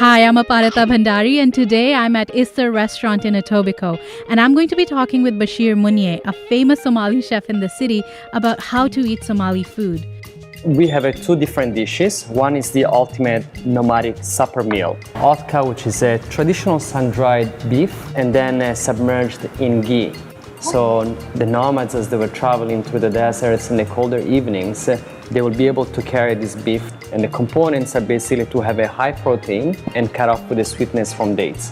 Hi, I'm Aparita Bhandari, and today I'm at Isser Restaurant in Etobicoke, and I'm going to be talking with Bashir Munye, a famous Somali chef in the city, about how to eat Somali food. We have two different dishes. One is the ultimate nomadic supper meal. Otka, which is a traditional sun-dried beef, and then submerged in ghee. So the nomads, as they were traveling through the deserts in the colder evenings, they will be able to carry this beef, and the components are basically to have a high protein and cut off with the sweetness from dates.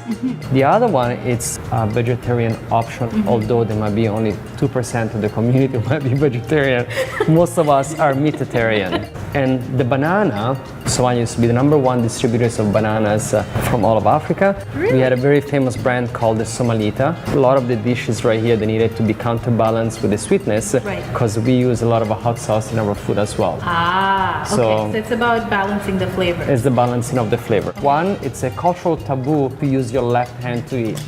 The other one, it's a vegetarian option, although there might be only 2% of the community who might be vegetarian. Most of us are meatitarian. And the banana, Somali used to be the #1 distributors of bananas from all of Africa. Really? We had a very famous brand called the Somalita. A lot of the dishes right here, they needed to be counterbalanced with the sweetness, because we use a lot of hot sauce in our food as well. Okay. So it's about balancing the flavor. It's the balancing of the flavor. One, it's a cultural taboo to use your left hand to eat.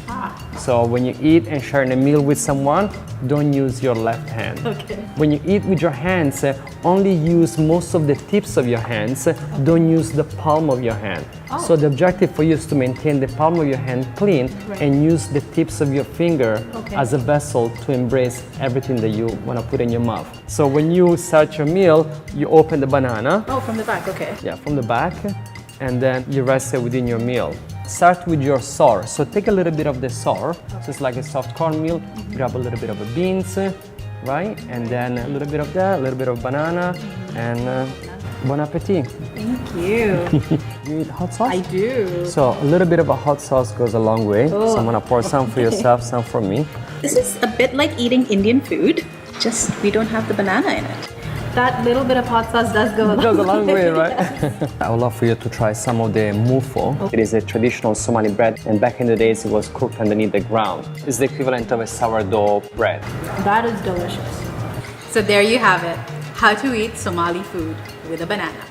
So when you eat and share a meal with someone, don't use your left hand. Okay. When you eat with your hands, only use most of the tips of your hands. Don't use the palm of your hand. So the objective for you is to maintain the palm of your hand clean and use the tips of your finger as a vessel to embrace everything that you want to put in your mouth. So when you start your meal, you open the banana. Oh, from the back, okay. Yeah, from the back, and then you rest it within your meal. Start with your sour. So take a little bit of the sour. So it's like a soft cornmeal. Grab a little bit of the beans, right? And then a little bit of that, a little bit of banana, and bon appetit. Thank you. You eat hot sauce? I do. So a little bit of a hot sauce goes a long way. So I'm gonna pour some for yourself, some for me. This is a bit like eating Indian food, just we don't have the banana in it. That little bit of hot sauce does go a long way. It goes a long way, right? I would love for you to try some of the mufo. It is a traditional Somali bread, and back in the days it was cooked underneath the ground. It's the equivalent of a sourdough bread. That is delicious. So there you have it, how to eat Somali food with a banana.